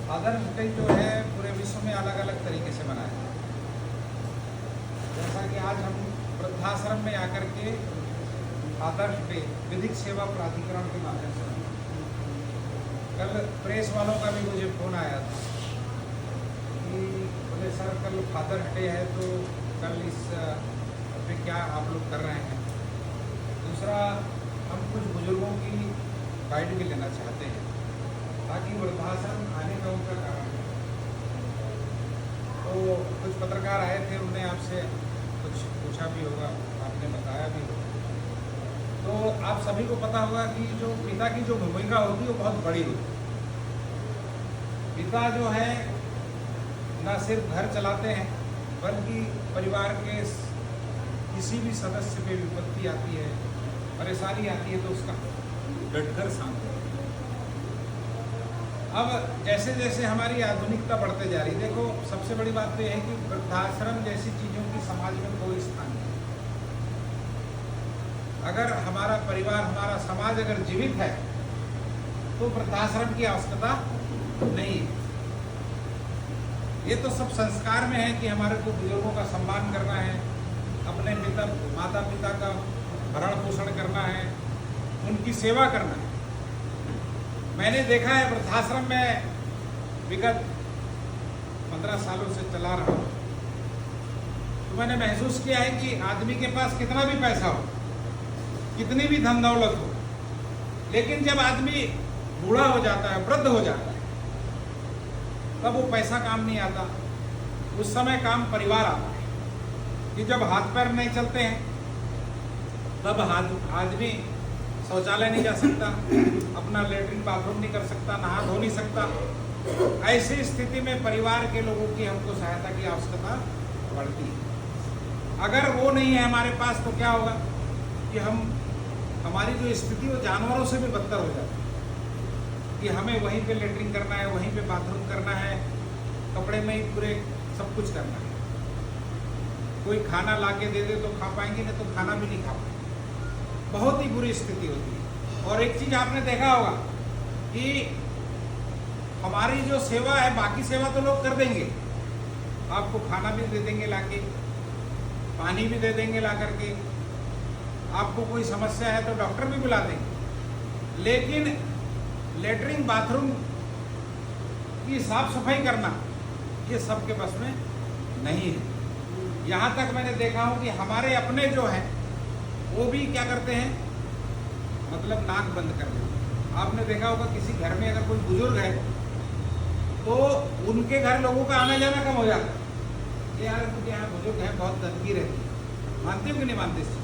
Fathers day जो है पूरे विश्व में अलग अलग तरीके से मनाया जाता है। जैसा कि आज हम वृद्धाश्रम में आकर के फादर्स डे विधिक सेवा प्राधिकरण के माध्यम से कल प्रेस वालों का भी मुझे फ़ोन आया था कि बोले सर कल फादर्स डे है तो कल इस पे क्या आप लोग कर रहे हैं। दूसरा, हम कुछ बुजुर्गों की गाइड भी लेना चाहते हैं ताकि वृद्धाश्रम आने का उनका कारण है। तो कुछ पत्रकार आए थे, उन्होंने आपसे कुछ पूछा भी होगा, आपने बताया भी होगा। तो आप सभी को पता होगा कि जो पिता की जो भूमिका होती है वो बहुत बड़ी होती है। पिता जो है न सिर्फ घर चलाते हैं बल्कि परिवार के किसी भी सदस्य पे विपत्ति आती है, परेशानी आती है तो उसका डटकर सामना। अब जैसे जैसे हमारी आधुनिकता बढ़ते जा रही, देखो सबसे बड़ी बात तो यह है कि वृद्धाश्रम जैसी चीज़ों की समाज में कोई स्थान नहीं। अगर हमारा परिवार, हमारा समाज अगर जीवित है तो वृद्धाश्रम की आवश्यकता नहीं है। ये तो सब संस्कार में है कि हमारे को बुजुर्गों का सम्मान करना है, अपने माता पिता का भरण पोषण करना है, उनकी सेवा करना है। मैंने देखा है वृद्धाश्रम में विगत 15 सालों से चला रहा हूँ, तो मैंने महसूस किया है कि आदमी के पास कितना भी पैसा हो, कितनी भी धन दौलत हो, लेकिन जब आदमी बूढ़ा हो जाता है, वृद्ध हो जाता है, तब वो पैसा काम नहीं आता। उस समय काम परिवार आता है कि जब हाथ पैर नहीं चलते हैं तब आदमी शौचालय नहीं जा सकता, अपना लेटरिन बाथरूम नहीं कर सकता, नहा धो नहीं सकता। ऐसी स्थिति में परिवार के लोगों की हमको सहायता की आवश्यकता पड़ती है। अगर वो नहीं है हमारे पास तो क्या होगा कि हमारी जो स्थिति वो जानवरों से भी बदतर हो जाती है कि हमें वहीं पे लेटरिन करना है, वहीं पे बाथरूम करना है, कपड़े में ही पूरे सब कुछ करना है। कोई खाना ला के दे दे तो खा पाएंगे, नहीं तो खाना भी नहीं खा पाएंगे। बहुत ही बुरी स्थिति होती है। और एक चीज़ आपने देखा होगा कि हमारी जो सेवा है, बाकी सेवा तो लोग कर देंगे, आपको खाना भी दे देंगे लाके, पानी भी दे देंगे ला करके, आपको कोई समस्या है तो डॉक्टर भी बुला देंगे, लेकिन लेटरिन बाथरूम की साफ सफाई करना ये सबके बस में नहीं है। यहाँ तक मैंने देखा हूँ कि हमारे अपने जो हैं वो भी क्या करते हैं, मतलब नाक बंद कर देते हैं। आपने देखा होगा किसी घर में अगर कोई बुजुर्ग है तो उनके घर लोगों का आना जाना कम हो जाता है। यार उनके यहाँ बुजुर्ग है, बहुत गंदगी रहती है। मानते हो कि नहीं मानते इस चीज़?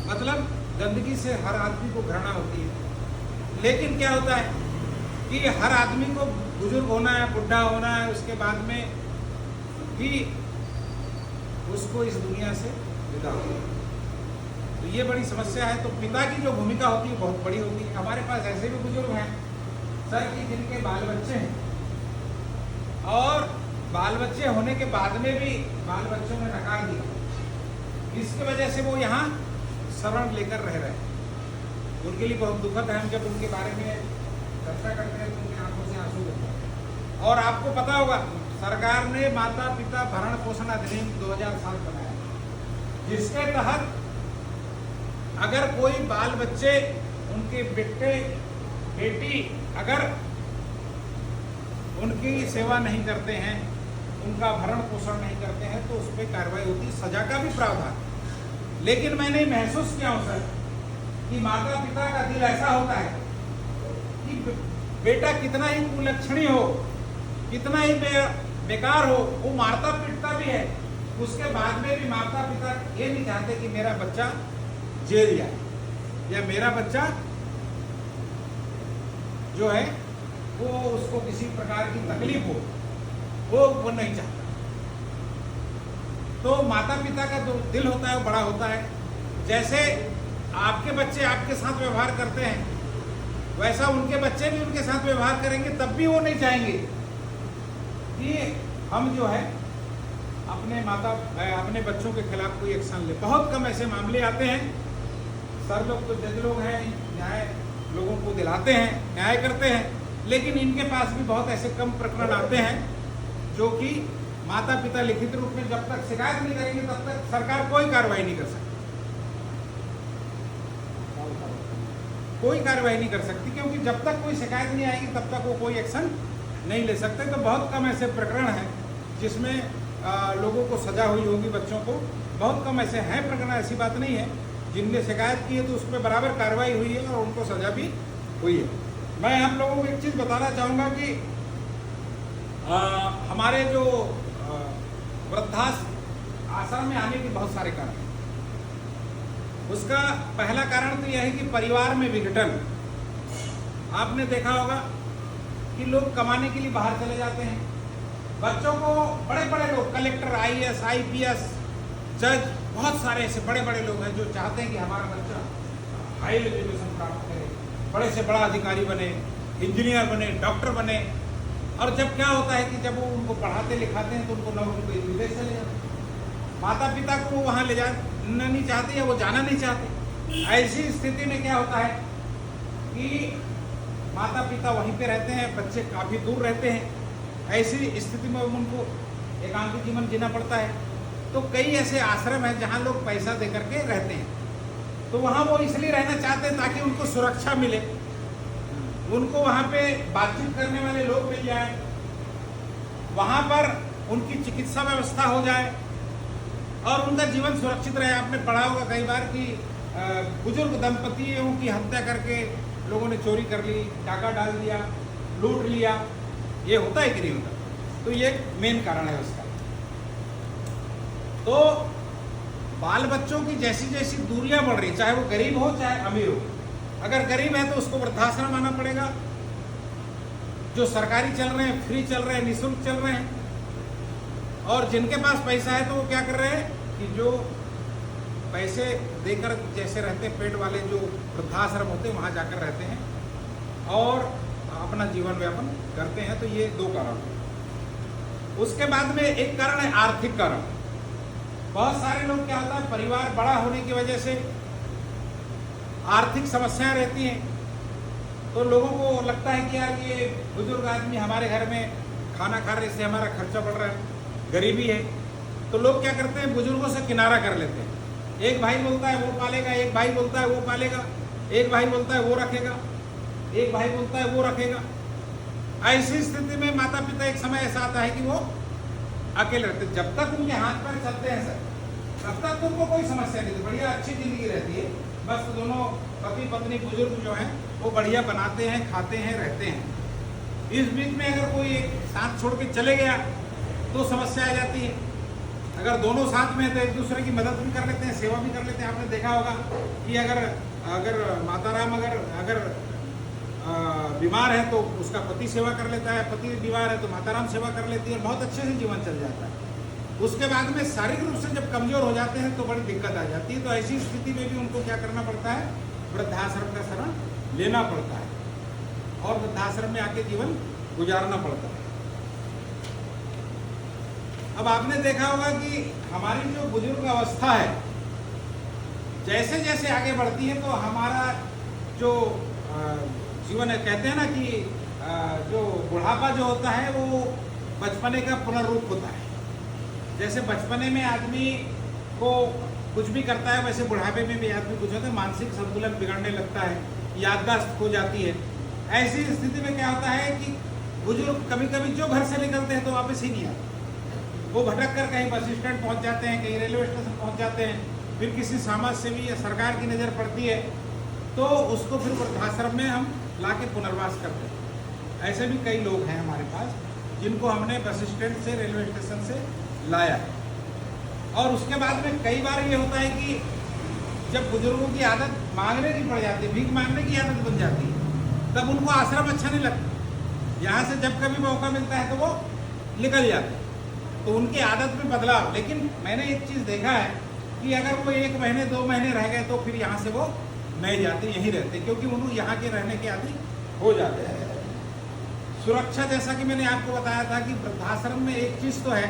मतलब गंदगी से हर आदमी को घृणा होती है, लेकिन क्या होता है कि हर आदमी को बुजुर्ग होना है, बुढ़ा होना है, उसके बाद में भी उसको इस दुनिया से विदा होना है। तो ये बड़ी समस्या है। तो पिता की जो भूमिका होती है बहुत बड़ी होती है। हमारे पास ऐसे भी बुजुर्ग हैं सर कि जिनके बाल बच्चे हैं और बाल बच्चे होने के बाद में भी बाल बच्चों ने नकार दिया, इसकी वजह से वो यहाँ शरण लेकर रह रहे हैं। उनके लिए बहुत दुखद है। हम जब उनके बारे में चर्चा करते हैं तो उनकी आंखों से आंसू गिरते हैं। और आपको पता होगा सरकार ने माता पिता भरण पोषण अधिनियम 2007 बनाया, जिसके तहत अगर कोई बाल बच्चे, उनके बेटे बेटी अगर उनकी सेवा नहीं करते हैं, उनका भरण पोषण नहीं करते हैं तो उस पर कार्रवाई होती, सजा का भी प्रावधान। लेकिन मैंने महसूस किया हूँ सर कि माता पिता का दिल ऐसा होता है कि बेटा कितना ही कुलक्षणी हो, कितना ही बेकार हो, वो मारता पीटता भी है, उसके बाद में भी माता पिता ये नहीं चाहते कि मेरा बच्चा जेल जाए या मेरा बच्चा जो है वो उसको किसी प्रकार की तकलीफ हो, वो नहीं चाहता। तो माता पिता का जो दिल होता है वो बड़ा होता है। जैसे आपके बच्चे आपके साथ व्यवहार करते हैं, वैसा उनके बच्चे भी उनके साथ व्यवहार करेंगे, तब भी वो नहीं चाहेंगे कि हम जो है अपने बच्चों के खिलाफ कोई एक्शन ले। बहुत कम ऐसे मामले आते हैं। सर लोग तो जज लोग हैं, न्याय लोगों को दिलाते हैं, न्याय करते हैं, लेकिन इनके पास भी बहुत ऐसे कम प्रकरण आते हैं जो कि माता पिता लिखित रूप में जब तक शिकायत नहीं करेंगे तब तक सरकार कोई कार्रवाई नहीं कर सकती, कोई कार्रवाई नहीं कर सकती, क्योंकि जब तक कोई शिकायत नहीं आएगी तब तक वो कोई एक्शन नहीं ले सकते। तो बहुत कम ऐसे प्रकरण हैं जिसमें लोगों को सजा हुई होगी, बच्चों को बहुत कम ऐसे हैं प्रकरण, ऐसी बात नहीं है। जिनने शिकायत की है तो उस पर बराबर कार्रवाई हुई है और उनको सजा भी हुई है। मैं आप लोगों को एक चीज़ बताना चाहूँगा कि हमारे जो वृद्धाश्रम आश्रम में आने के बहुत सारे कारण हैं। उसका पहला कारण तो यह है कि परिवार में विघटन। आपने देखा होगा कि लोग कमाने के लिए बाहर चले जाते हैं, बच्चों को बड़े बड़े लोग कलेक्टर, IAS, IPS, जज, बहुत सारे ऐसे बड़े बड़े लोग हैं जो चाहते हैं कि हमारा बच्चा हाई एजुकेशन प्राप्त करे, बड़े से बड़ा अधिकारी बने, इंजीनियर बने, डॉक्टर बने। और जब क्या होता है कि जब वो उनको पढ़ाते लिखाते हैं तो उनको नौकरी पे विदेश चले जाते हैं, माता पिता को वहाँ ले जाना नहीं चाहते या वो जाना नहीं चाहते। ऐसी स्थिति में क्या होता है कि माता पिता वहीं पे रहते हैं, बच्चे काफ़ी दूर रहते हैं। ऐसी स्थिति में उनको एकांकी जीवन जीना पड़ता है। तो कई ऐसे आश्रम हैं जहाँ लोग पैसा दे करके रहते हैं, तो वहाँ वो इसलिए रहना चाहते हैं ताकि उनको सुरक्षा मिले, उनको वहाँ पे बातचीत करने वाले लोग मिल जाए, वहाँ पर उनकी चिकित्सा व्यवस्था हो जाए और उनका जीवन सुरक्षित रहे। आपने पढ़ा होगा कई बार कि बुजुर्ग दंपतियों की हत्या करके लोगों ने चोरी कर ली, डाका डाल दिया, लूट लिया। ये होता है कि नहीं होता? तो ये मेन कारण है उसका। तो बाल बच्चों की जैसी जैसी दूरियां बढ़ रही, चाहे वो गरीब हो चाहे अमीर हो, अगर गरीब है तो उसको वृद्धाश्रम आना पड़ेगा। जो सरकारी चल रहे हैं, फ्री चल रहे हैं, निःशुल्क चल रहे हैं, और जिनके पास पैसा है तो वो क्या कर रहे हैं कि जो पैसे देकर जैसे रहते हैं, पेट वाले जो वृद्धाश्रम होते हैं वहाँ जाकर रहते हैं और अपना जीवन यापन करते हैं। तो ये दो कारण हैं। उसके बाद में एक कारण है आर्थिक कारण। बहुत सारे लोग क्या होता है, परिवार बड़ा होने की वजह से आर्थिक समस्याएं रहती हैं, तो लोगों को लगता है कि यार ये बुजुर्ग आदमी हमारे घर में खाना खा रहे, इससे हमारा खर्चा बढ़ रहा है, गरीबी है। तो लोग क्या करते हैं, बुजुर्गों से किनारा कर लेते हैं। एक भाई बोलता है वो पालेगा, एक भाई बोलता है वो पालेगा, एक भाई बोलता है वो रखेगा, एक भाई बोलता है वो रखेगा। ऐसी स्थिति में माता पिता एक समय ऐसा आता है कि वो अकेले रहते। जब तक उनके हाथ पैर चलते हैं सर, तब तक उनको कोई समस्या नहीं, बढ़िया अच्छी जिंदगी रहती है। बस दोनों पति पत्नी बुजुर्ग जो हैं वो बढ़िया बनाते हैं, खाते हैं, रहते हैं। इस बीच में अगर कोई एक साथ छोड़ के चले गया तो समस्या आ जाती है। अगर दोनों साथ में है तो एक दूसरे की मदद भी कर लेते हैं, सेवा भी कर लेते हैं। आपने देखा होगा कि अगर माताराम अगर बीमार है तो उसका पति सेवा कर लेता है, पति बीमार है तो माताराम सेवा कर लेती है और बहुत अच्छे से जीवन चल जाता है। उसके बाद में शारीरिक रूप से जब कमजोर हो जाते हैं तो बड़ी दिक्कत आ जाती है। तो ऐसी स्थिति में भी उनको क्या करना पड़ता है, वृद्धाश्रम का शरण लेना पड़ता है और वृद्धाश्रम में आके जीवन गुजारना पड़ता है। अब आपने देखा होगा कि हमारी जो बुजुर्ग अवस्था है जैसे जैसे आगे बढ़ती है तो हमारा जो जीवन है, कहते हैं ना कि जो बुढ़ापा जो होता है वो बचपने का पुनर्रूप होता है। जैसे बचपने में आदमी को कुछ भी करता है वैसे बुढ़ापे में भी आदमी कुछ होता है, मानसिक संतुलन बिगड़ने लगता है, याददाश्त खो जाती है। ऐसी स्थिति में क्या होता है कि बुजुर्ग कभी कभी जो घर से निकलते हैं तो वापस ही नहीं आते। वो भटक कर कहीं बस स्टैंड पहुंच जाते हैं, कहीं रेलवे स्टेशन पहुंच जाते हैं, फिर किसी समाज सेवी या सरकार की नज़र पड़ती है तो उसको फिर वृद्धाश्रम में हम ला के पुनर्वास करते हैं। ऐसे भी कई लोग हैं हमारे पास जिनको हमने बस स्टैंड से, रेलवे स्टेशन से लाया है। और उसके बाद में कई बार ये होता है कि जब बुजुर्गों की आदत मांगने की पड़ जाती है, भीख मांगने की आदत बन जाती है, तब उनको आश्रम अच्छा नहीं लगता। यहाँ से जब कभी मौका मिलता है तो वो निकल जाते हैं, तो उनकी आदत में बदलाव। लेकिन मैंने एक चीज़ देखा है कि अगर वो 1 महीने 2 महीने रह गए तो फिर यहाँ से वो नहीं जाते, यहीं रहते, क्योंकि उन्होंने यहाँ के रहने के आदि हो जाते हैं। सुरक्षा, जैसा कि मैंने आपको बताया था कि वृद्धाश्रम में एक चीज़ तो है,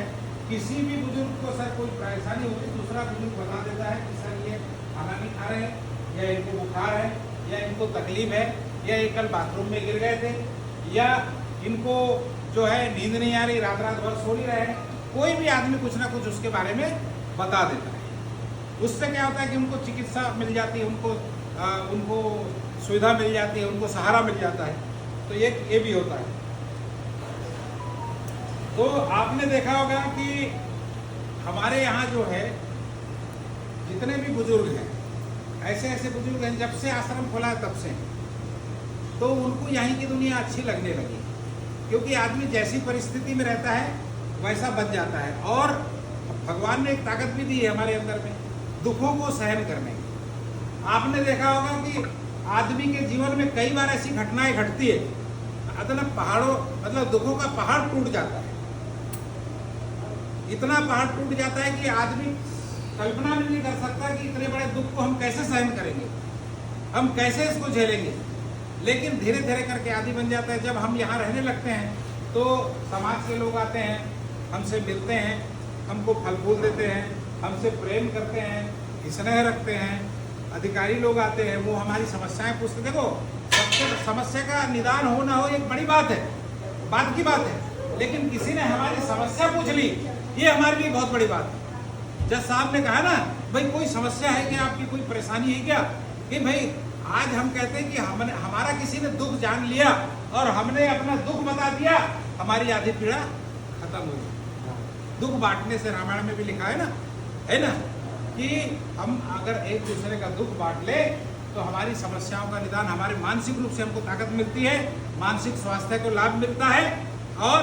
किसी भी बुजुर्ग को सर कोई परेशानी होती दूसरा बुजुर्ग बता देता है कि सर ये खाना नहीं खा रहे हैं, या इनको बुखार है, या इनको तकलीफ है, या ये कल बाथरूम में गिर गए थे, या इनको जो है नींद नहीं आ रही, रात रात भर सो नहीं रहे, कोई भी आदमी कुछ ना कुछ उसके बारे में बता देता है। उससे क्या होता है कि उनको चिकित्सा मिल जाती है, उनको सुविधा मिल जाती है, उनको सहारा मिल जाता है। तो ये भी होता है। तो आपने देखा होगा कि हमारे यहाँ जो है जितने भी बुजुर्ग हैं, ऐसे ऐसे बुजुर्ग हैं जब से आश्रम खोला है तब से, तो उनको यहीं की दुनिया अच्छी लगने लगी, क्योंकि आदमी जैसी परिस्थिति में रहता है वैसा बन जाता है। और भगवान ने एक ताकत भी दी है हमारे अंदर में, दुखों को सहन करने की। आपने देखा होगा कि आदमी के जीवन में कई बार ऐसी घटनाएं घटती है, मतलब दुखों का पहाड़ टूट जाता है, इतना पहाड़ टूट जाता है कि आदमी कल्पना भी नहीं कर सकता कि इतने बड़े दुख को हम कैसे सहन करेंगे, हम कैसे इसको झेलेंगे। लेकिन धीरे धीरे करके आदि बन जाता है। जब हम यहाँ रहने लगते हैं तो समाज के लोग आते हैं, हमसे मिलते हैं, हमको फल फूल देते हैं, हमसे प्रेम करते हैं, स्नेह रखते हैं। अधिकारी लोग आते हैं, वो हमारी समस्याएं पूछते। देखो, सबसे समस्या का निदान हो ना हो एक बड़ी बात है, बात की बात है, लेकिन किसी ने हमारी समस्या पूछ ली, ये हमारे लिए बहुत बड़ी बात है। जज साहब ने कहा ना, भाई कोई समस्या है क्या, आपकी कोई परेशानी है क्या? कि भाई आज हम कहते हैं कि हमारा किसी ने दुख जान लिया और हमने अपना दुख बता दिया, हमारी आधी पीड़ा खत्म हो गई। दुख बांटने से रामायण में भी लिखा है ना कि हम अगर एक दूसरे का दुख बांट ले तो हमारी समस्याओं का निदान, हमारे मानसिक रूप से हमको ताकत मिलती है, मानसिक स्वास्थ्य को लाभ मिलता है और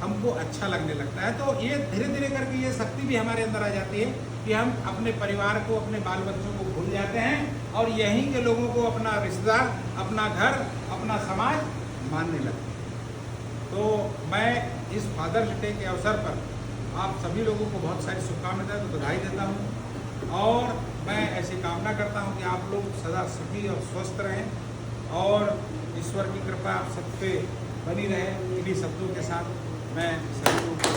हमको अच्छा लगने लगता है। तो ये धीरे धीरे करके ये शक्ति भी हमारे अंदर आ जाती है कि हम अपने परिवार को, अपने बाल बच्चों को भूल जाते हैं और यहीं के लोगों को अपना रिश्तेदार, अपना घर, अपना समाज मानने लगते हैं। तो मैं इस फादर्स डे के अवसर पर आप सभी लोगों को बहुत सारी शुभकामनाएं तो बधाई देता हूँ और मैं ऐसी कामना करता हूँ कि आप लोग सदा सुखी और स्वस्थ रहें और ईश्वर की कृपा आप सब पे बनी रहे। इन्हीं शब्दों के साथ मैं सभी को